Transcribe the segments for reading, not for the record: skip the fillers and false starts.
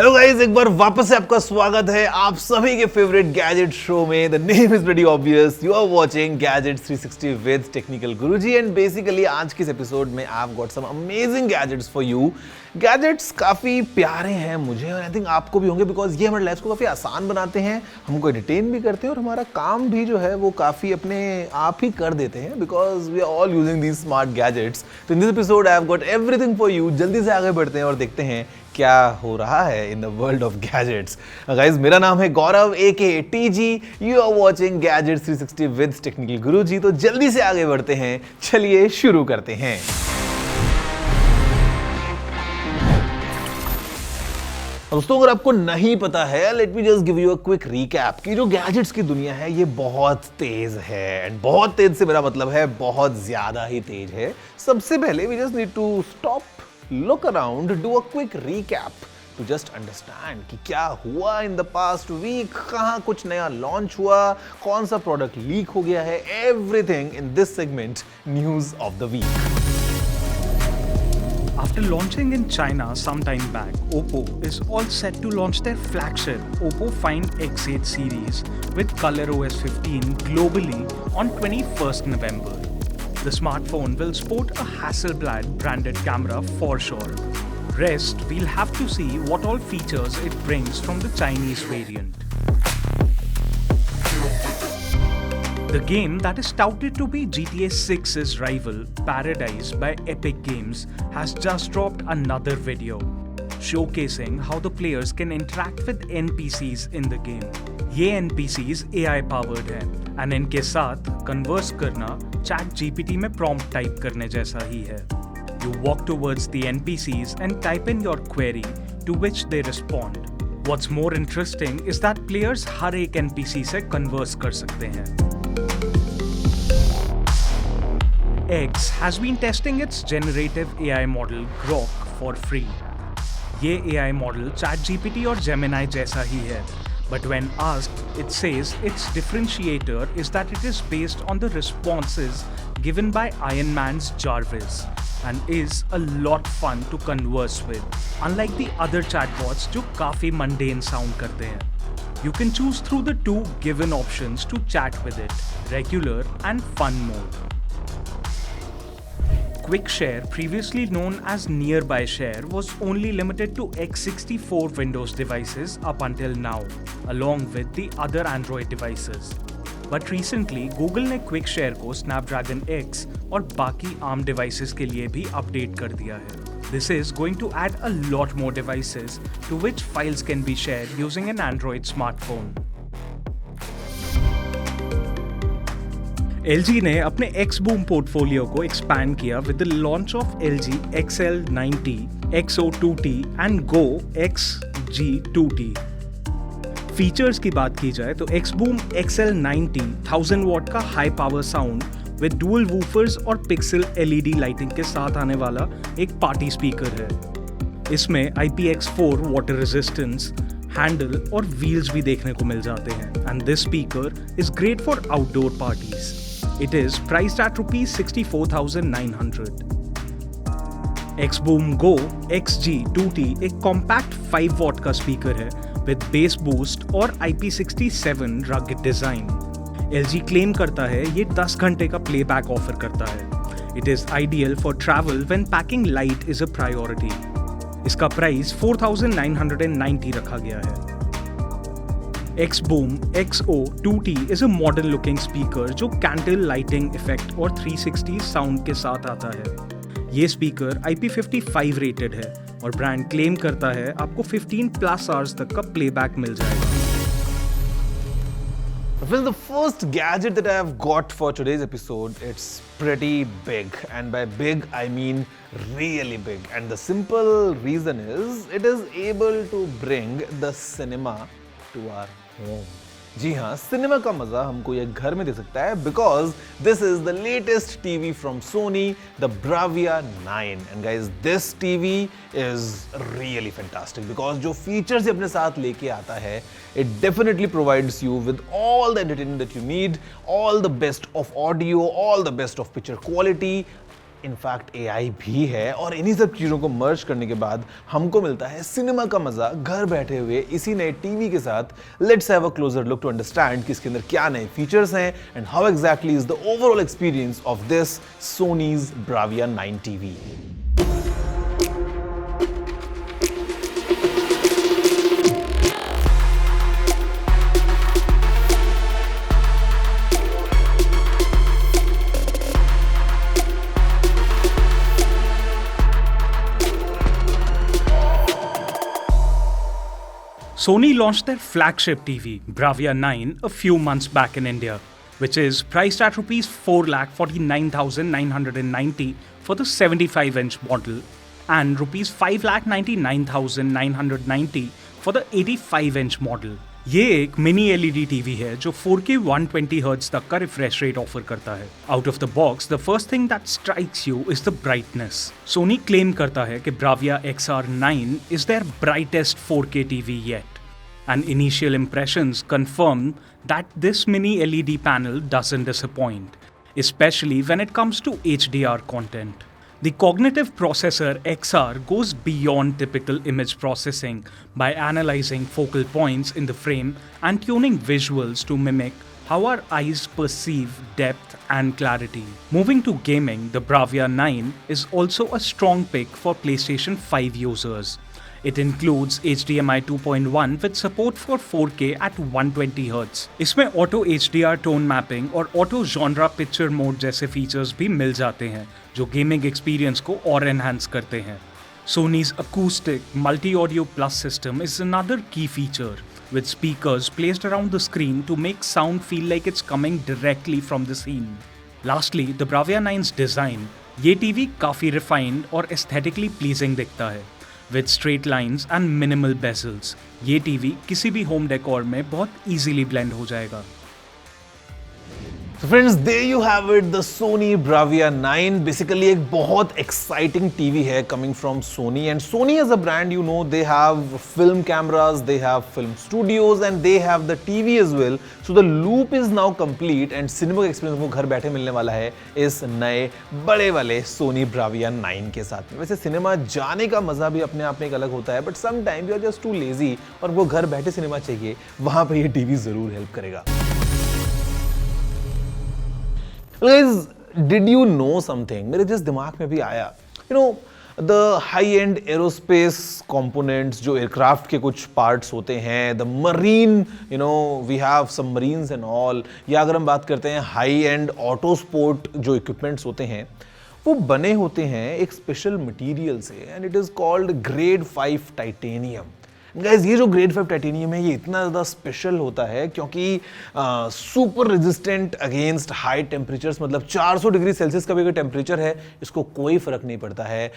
Hello guys, एक बार वापस से आपका स्वागत है आप सभी के फेवरेट गैजेट शो में। The name is very obvious, you are watching gadgets 360 with technical Guruji. And basically आज के इस एपिसोड में I got some amazing gadgets for you. Gadgets काफ़ी प्यारे हैं मुझे और आई थिंक आपको भी होंगे, बिकॉज ये हमारे लाइफ को काफ़ी आसान बनाते हैं, हमको एंटरटेन भी करते हैं और हमारा काम भी जो है वो काफ़ी अपने आप ही कर देते हैं, because we are all using these smart gadgets. तो in this episode I have got everything for you. जल्दी से आगे बढ़ते हैं और देखते हैं क्या हो रहा है in the world of gadgets. Guys, मेरा नाम है Gaurav AKA TG। You are watching gadgets 360 with technical Guruji. तो जल्दी से आगे बढ़ते हैं, चलिए शुरू करते हैं। दोस्तों, अगर आपको नहीं पता है, let me just give you a quick recap कि जो गैजेट्स की दुनिया है ये बहुत तेज है। एंड बहुत तेज से मेरा मतलब है बहुत ज्यादा ही तेज है। सबसे पहले we just need to stop, look around, do a quick recap to just understand कि क्या हुआ in the past week, कहाँ कुछ नया लॉन्च हुआ, कौन सा प्रोडक्ट लीक हो गया है, everything in this segment News of the Week. After launching in China some time back, Oppo is all set to launch their flagship Oppo Find X8 series with ColorOS 15 globally on 21st November. The smartphone will sport a Hasselblad branded camera for sure. Rest, we'll have to see what all features it brings from the Chinese variant. The game that is touted to be GTA 6's rival, Paradise by Epic Games, has just dropped another video showcasing how the players can interact with NPCs in the game. ये NPCs AI powered हैं and इनके साथ converse करना ChatGPT में prompt type करने जैसा ही है. You walk towards the NPCs and type in your query, to which they respond. What's more interesting is that players हर एक NPC से converse कर सकते हैं. X has been testing its generative AI model Grok for free. ये AI model ChatGPT और Gemini जैसा ही है. But when asked, it says its differentiator is that it is based on the responses given by Iron Man's Jarvis and is a lot fun to converse with, unlike the other chatbots जो काफी mundane sound करते हैं. You can choose through the two given options to chat with it, regular and fun mode. Quick Share, previously known as Nearby Share, was only limited to x64 Windows devices up until now, along with the other Android devices. But recently, Google ने Quick Share को Snapdragon X और बाकी ARM devices के लिए भी update कर दिया है. This is going to add a lot more devices to which files can be shared using an Android smartphone. LG ने अपने Xboom पोर्टफोलियो को एक्सपैंड किया with the launch of LG XL90, XO2T and Go XG2T. Features की बात की जाए तो Xboom XL90 1000 what का high power sound with dual woofers और पिक्सल LED लाइटिंग के साथ आने वाला एक पार्टी स्पीकर है. इसमें IPX4 वाटर रेजिस्टेंस, हैंडल और व्हील्स भी देखने को मिल जाते हैं. And this speaker is great for outdoor parties. It is priced at rupees 64,900. Xboom Go XG2T एक कॉम्पैक्ट 5 वॉट का स्पीकर है विद बेस बूस्ट और IP67 rugged design. LG claim करता है ये 10 घंटे का प्लेबैक ऑफर करता है. It is ideal for travel when packing light is a priority. इसका प्राइस 4,990 रखा गया है. Xboom XO2T is a modern looking speaker जो candle lighting effect और 360 साउंड के साथ आता है. ये स्पीकर IP55 रेटेड है और ब्रांड क्लेम करता है आपको 15+ आवर्स तक का प्लेबैक मिल जाएगा. Well, the first gadget that I have got for today's episode, it's pretty big. And by big, I mean really big. And the simple reason is, it is able to bring the cinema to our home. जी हाँ, cinema का मजा हमको ये घर में दे सकता है, because this is the latest TV from Sony, the Bravia 9. And guys, this TV is really fantastic because जो फीचर्स अपने साथ लेके आता है, it definitely provides you with all the entertainment that you need, all the best of audio, all the best of picture quality, in fact AI भी है, और इन्हीं सब चीज़ों को मर्ज करने के बाद हमको मिलता है सिनेमा का मजा घर बैठे हुए इसी नए टीवी के साथ। Let's have a closer look to understand कि इसके अंदर क्या नए फीचर्स हैं and how exactly is the overall experience of this Sony's Bravia 9 TV. Sony launched their flagship TV, Bravia 9, a few months back in India, which is priced at Rs 4,49,990 for the 75-inch model and Rs 5,99,990 for the 85-inch model. ये एक mini LED TV है जो 4K 120 hertz तक का refresh rate offer करता है। Out of the box the first thing that strikes you is the brightness. Sony claim करता है कि Bravia XR9 is their brightest 4K TV yet, and initial impressions confirm that this mini LED panel doesn't disappoint, especially when it comes to HDR content. The cognitive processor XR goes beyond typical image processing by analyzing focal points in the frame and tuning visuals to mimic how our eyes perceive depth and clarity. Moving to gaming, the Bravia 9 is also a strong pick for PlayStation 5 users. It includes HDMI 2.1 with support for 4K at 120 Hz. इसमें auto HDR tone mapping और auto genre picture mode जैसे features भी मिल जाते हैं जो gaming experience को और enhance करते हैं। Sony's acoustic multi-audio plus system is another key feature, with speakers placed around the screen to make sound feel like it's coming directly from the scene. Lastly, the Bravia 9's design. ये TV काफी refined और aesthetically pleasing दिखता है, with straight lines and minimal bezels. ये TV किसी भी home decor में बहुत easily blend हो जाएगा। So friends, there you have it, the Sony Bravia 9. Basically एक बहुत exciting TV है coming from Sony, and Sony as a brand, you know, they have film cameras, they have film studios, and they have the TV as well. So the loop is now complete, and cinema experience को घर बैठे मिलने वाला है इस नए बड़े वाले Sony Bravia 9 के साथ में। वैसे सिनेमा जाने का मजा भी अपने आप में एक अलग होता है, but sometimes you are just too lazy और वो घर बैठे सिनेमा चाहिए, वहां पे ये TV जरूर हेल्प करेगा। Guys, did you know something? मेरे जिस दिमाग में भी आया, you know, the high-end aerospace components जो aircraft के कुछ parts होते हैं, the marine, you know, we have submarines and all, या अगर हम बात करते हैं high-end auto sport जो equipments होते हैं, वो बने होते हैं एक special material से, and it is called grade 5 titanium. Guys ये जो ग्रेड 5 टाइटेनियम है ये इतना ज़्यादा स्पेशल होता है क्योंकि super resistant against high temperatures, मतलब 400 डिग्री सेल्सियस का भी अगर टेम्परेचर है इसको कोई फर्क नहीं पड़ता है।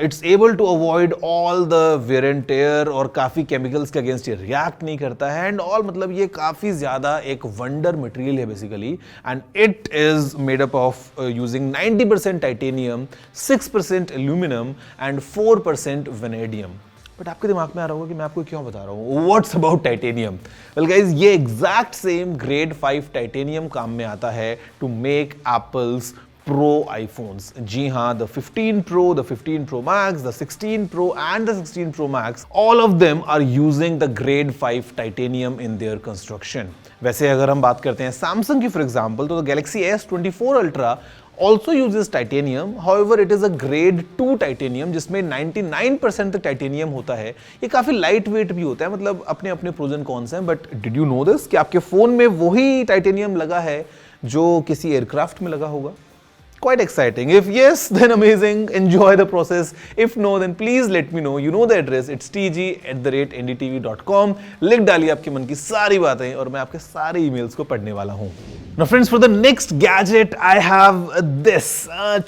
It's able to avoid all the wear and tear और काफ़ी केमिकल्स के अगेंस्ट ये रिएक्ट नहीं करता है एंड ऑल, मतलब ये काफ़ी ज़्यादा एक वंडर मटेरियल है basically, and it is made up of using 90% titanium, 6% aluminium and 4% vanadium. But आपके दिमाग में आ रहा होगा कि मैं आपको क्यों बता रहा हूँ, what's about titanium? Well guys, ये एग्जैक्ट सेम ग्रेड 5 टाइटेनियम काम में आता है to make Apple's pro iPhones. जी हाँ, the 15 Pro, the 15 Pro Max, the 16 Pro and the 16 Pro Max, all of them are using the grade 5 titanium in their construction. वैसे अगर हम बात करते हैं सैमसंग की फॉर एग्जाम्पल, तो the Galaxy S24 Ultra also uses titanium. However, it is a grade 2 titanium जिसमें 99% तक टाइटेनियम होता है। ये काफ़ी लाइट वेट भी होता है, मतलब अपने अपने प्रोज एंड कॉन्स हैं। But did you know this कि आपके फ़ोन में वही टाइटेनियम लगा है जो किसी एयरक्राफ्ट में लगा होगा? Quite exciting. If yes, then amazing. Enjoy the process. If no, then please let me know. You know the address. It's tg@ndtv.com. लिख डालिए आपके मन की सारी बातें और मैं आपके सारे emails को पढ़ने वाला हूँ। Now friends, for the next gadget, I have this.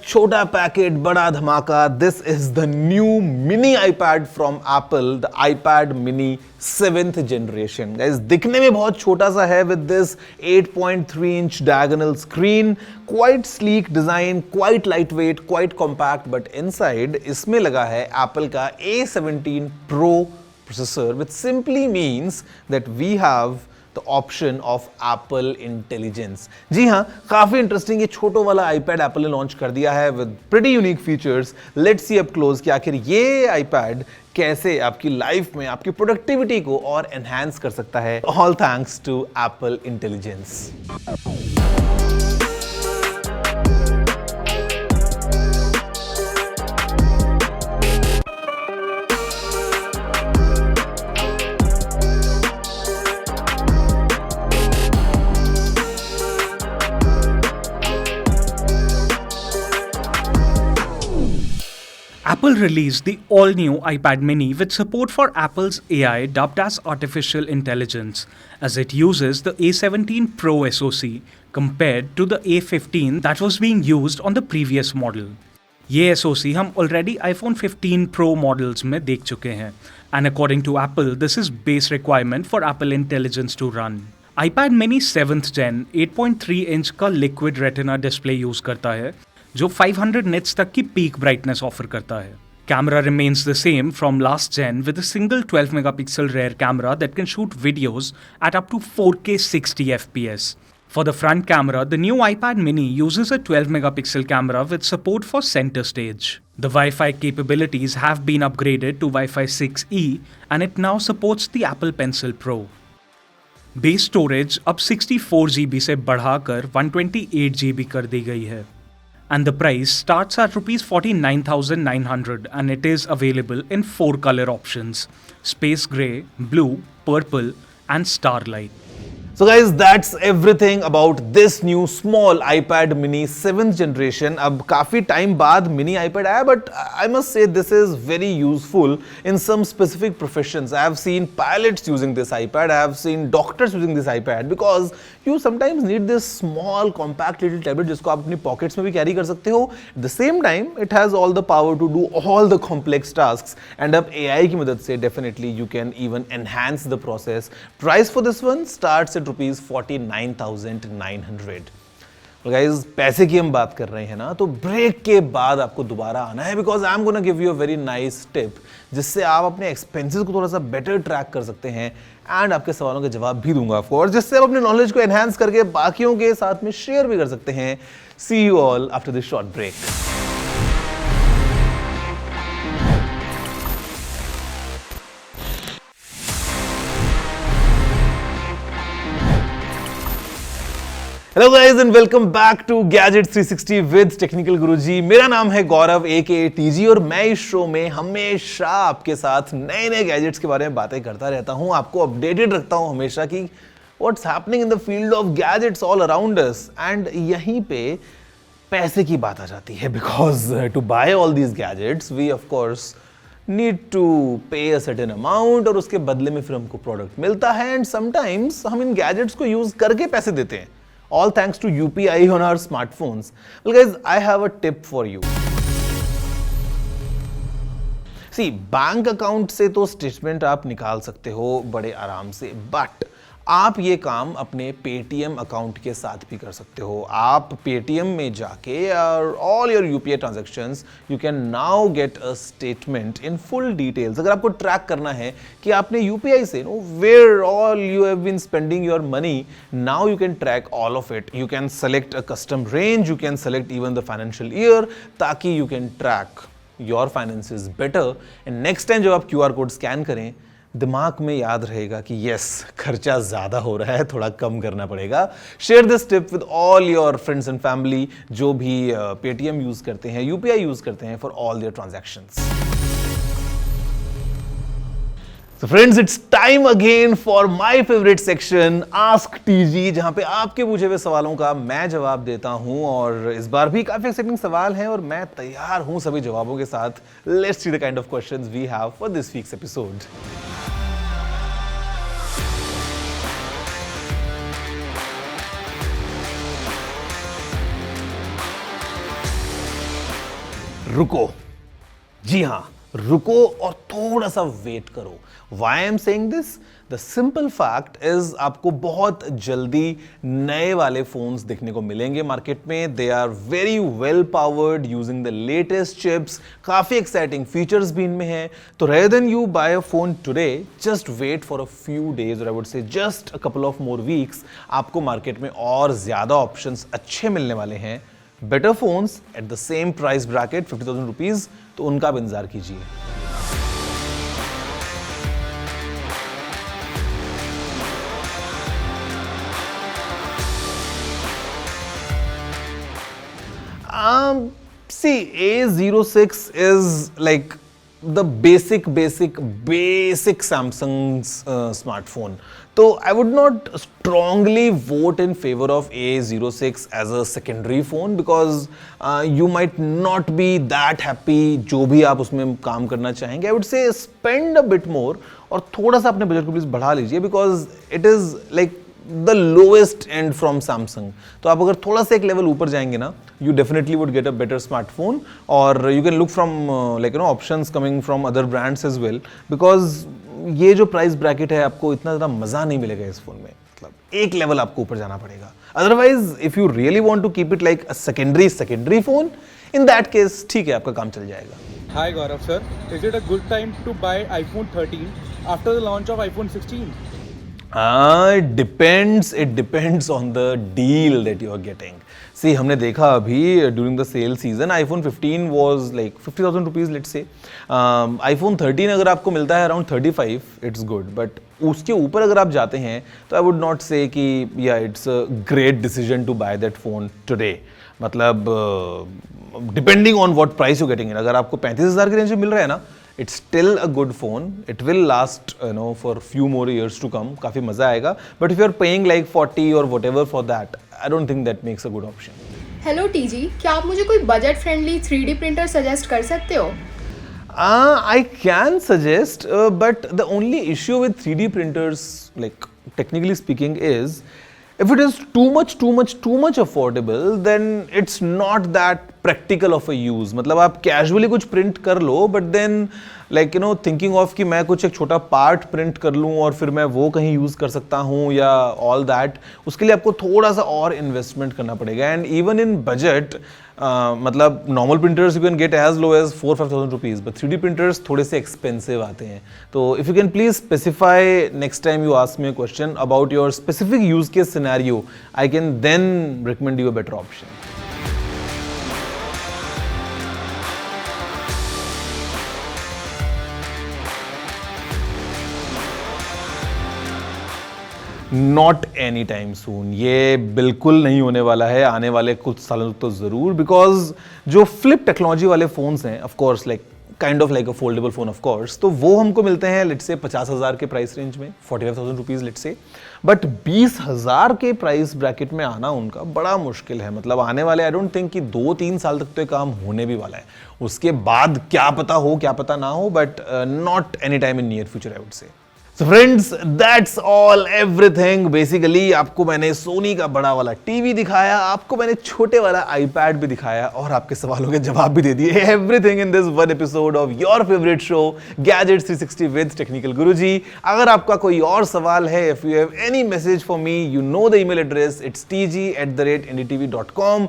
छोटा पैकेट, बड़ा धमाका. This is the new mini iPad from Apple, the iPad mini 7th generation. Guys, दिखने में बहुत छोटा सा है with this 8.3-inch diagonal screen. Quite sleek design, quite lightweight, quite compact, but inside इसमें लगा है Apple का A17 Pro processor, which simply means that we have the option of Apple intelligence. जी हाँ, काफी इंटरेस्टिंग ये छोटो वाला आईपैड एप्पल ने लॉन्च कर दिया है with pretty unique features. Let's see up close कि आखिर ये आईपैड कैसे आपकी लाइफ में आपकी प्रोडक्टिविटी को और एनहांस कर सकता है, all thanks to Apple Intelligence. Apple released the all-new iPad mini with support for Apple's AI dubbed as artificial intelligence, as it uses the A17 Pro SoC compared to the A15 that was being used on the previous model. ये SoC हम already iPhone 15 Pro models में देख चुके हैं, and according to Apple, this is base requirement for Apple Intelligence to run. iPad mini 7th Gen 8.3 inch का liquid retina display use करता है, जो 500 nits तक की पीक ब्राइटनेस ऑफर करता है। Camera remains the same from last gen with a single 12 megapixel rear camera that can shoot videos at up to 4K 60 FPS. For the front camera, the new iPad mini uses a 12 megapixel camera with support for center stage. The Wi-Fi capabilities have been upgraded to Wi-Fi 6E and it now supports the Apple Pencil Pro. Base storage अब 64GB से बढ़ाकर 128GB कर दी गई है. And the price starts at Rs 49,900 and it is available in 4 color options: Space Grey, Blue, Purple and Starlight. So guys, that's everything about this new small iPad mini 7th generation. अब काफी time बाद mini iPad आया, but I must say this is very useful in some specific professions. I have seen pilots using this iPad. I have seen doctors using this iPad because you sometimes need this small compact little tablet जिसको आप अपनी pockets में भी carry कर सकते हो. At the same time, it has all the power to do all the complex tasks. And अब AI की मदद से definitely you can even enhance the process. Price for this one starts at Rs 49,900. Guys पैसे की हम बात कर रहे हैं ना, तो ब्रेक के बाद आपको दोबारा आना है because I am gonna give you a very nice tip जिससे आप अपने एक्सपेंसेस को थोड़ा सा बेटर ट्रैक कर सकते हैं एंड आपके सवालों के जवाब भी दूंगा ऑफ कोर्स, जिससे आप अपने नॉलेज को एनहांस करके बाकियों के साथ में शेयर भी कर सकते हैं. See you all after this short break. Hello guys and welcome back to gadget 360 with technical Guruji. मेरा नाम है गौरव AKA TG और मैं इस शो में हमेशा आपके साथ नए नए गैजेट्स के बारे में बातें करता रहता हूं, आपको अपडेटेड रखता हूं हमेशा कि what's happening in the field of gadgets all around us. And यहीं पे पैसे की बात आ जाती है because to buy all these gadgets we of course need to pay a certain amount और उसके बदले में फिर हमको प्रोडक्ट मिलता है एंड समटाइम्स हम इन गैजेट्स को यूज करके पैसे देते हैं. All thanks to UPI on our smartphones. Well guys, I have a tip for you. See, bank account से तो स्टेटमेंट आप निकाल सकते हो बड़े आराम से, बट आप ये काम अपने पेटीएम अकाउंट के साथ भी कर सकते हो. आप पेटीएम में जाके और all your UPI transactions you can now get a statement in full details. अगर आपको ट्रैक करना है कि आपने यूपीआई से where all you have been spending your money, now you can track all of it. You can select a custom range, you can select even the financial year, ताकि you can track your finances better. And next time जब आप QR code scan करें, दिमाग में याद रहेगा कि yes, खर्चा ज्यादा हो रहा है, थोड़ा कम करना पड़ेगा. Share this tip with all your friends and family जो भी पेटीएम यूज करते हैं, यूपीआई यूज करते हैं for all their transactions. So friends, it's time again for my favorite section, Ask TG, जहां पे आपके पूछे हुए सवालों का मैं जवाब देता हूं. और इस बार भी काफी एक्साइटिंग सवाल हैं और मैं तैयार हूं सभी जवाबों के साथ. Let's see the kind of questions we have for this week's episode. रुको, जी हाँ, रुको और थोड़ा सा वेट करो। Why I am saying this? The simple fact is आपको बहुत जल्दी नए वाले phones देखने को मिलेंगे मार्केट में। They are very well powered using the latest chips, काफी exciting features भी इनमें हैं। तो rather than you buy a phone today, just wait for a few days or I would say just a couple of more weeks, आपको market में और ज़्यादा options अच्छे मिलने वाले हैं। Better phones at the same price bracket, 50,000 rupees, तो उनका भी इंतजार कीजिए। See, A06 is like the basic Samsung's smartphone. So I would not strongly vote in favor of A06 as a secondary phone because you might not be that happy जो भी आप उसमें काम करना चाहेंगे. I would say spend a bit more और थोड़ा सा अपने बजट को प्लीज बढ़ा लीजिए because it is like the lowest end from Samsung. तो आप अगर थोड़ा सा एक लेवल ऊपर जाएंगे ना, you definitely would get a better smartphone और you can look from like you know options coming from other brands as well because ये जो प्राइस ब्रैकेट है आपको इतना ज़्यादा मज़ा नहीं मिलेगा इस फोन में. मतलब एक लेवल आपको ऊपर जाना पड़ेगा. Otherwise, if you really want to keep it like a secondary phone, in that case ठीक है, आपका काम चल जाएगा. Hi Gaurav sir, is it a good time to buy iPhone 13 after the launch of iPhone 16? It depends on the deal that you are getting. See, हमने देखा अभी during the sale season, iPhone 15 was like 50,000 rupees, let's say. iPhone 13 अगर आपको मिलता है around 35, it's good. But उसके ऊपर अगर आप जाते हैं, तो I would not say कि yeah, it's a great decision to buy that phone today. मतलब depending on what price you're getting in. अगर आपको 35,000 के रेंज में मिल रहा है ना, it's still a good phone. It will last, you know, for few more years to come. काफी मजा आएगा. But if you're paying like 40 or whatever for that, I don't think that makes a good option. Hello TG, क्या आप मुझे कोई budget friendly 3D printer suggest कर सकते हो? I can suggest, but the only issue with 3D printers, like technically speaking, is if it is too much affordable, then it's not that practical of a use. मतलब आप casually कुछ print कर लो, but then like you know thinking of कि मैं कुछ एक छोटा part print कर लूँ और फिर मैं वो कहीं use कर सकता हूँ या all that, उसके लिए आपको थोड़ा सा और investment करना पड़ेगा. And even in budget, मतलब normal printers you can get as low as 4,000-5,000 rupees, but 3D printers थोड़े से expensive आते हैं. तो if you can please specify next time you ask me a question about your specific use case scenario, I can then recommend you a better option. Not any time soon. ये बिल्कुल नहीं होने वाला है आने वाले कुछ सालों तक तो ज़रूर, बिकॉज जो फ्लिप टेक्नोलॉजी वाले फ़ोन्स हैं, of course like kind of like a foldable phone off course, तो वो हमको मिलते हैं लेट्स से 50,000 के प्राइस रेंज में, 45,000 रुपीज़ लेट्स से. बट 20,000 के प्राइस ब्रैकेट में आना उनका बड़ा मुश्किल है. मतलब आने वाले आई डोंट थिंक कि 2-3 साल तक तो ये काम होने भी वाला है. उसके बाद क्या पता हो क्या पता ना हो, but not any time in near future I would say. So friends, that's all everything. Basically आपको मैंने सोनी का बड़ा वाला टीवी दिखाया, आपको मैंने छोटे वाला आईपैड भी दिखाया और आपके सवालों के जवाब भी दे दिए. Everything in this one episode of your favorite show, Gadgets 360 with Technical Guruji. अगर आपका कोई और सवाल है, if you have any message for me, you know the email address. It's tg@ndtv.com.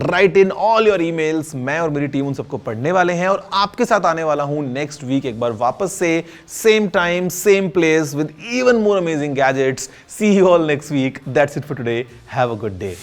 Write in all your emails. मैं और मेरी team उन सबको पढ़ने वाले हैं और आपके साथ आने वाला हूँ नेक्स्ट वीक एक बार वापस से, same time, same place, with even more amazing gadgets. See you all next week. That's it for today. Have a good day.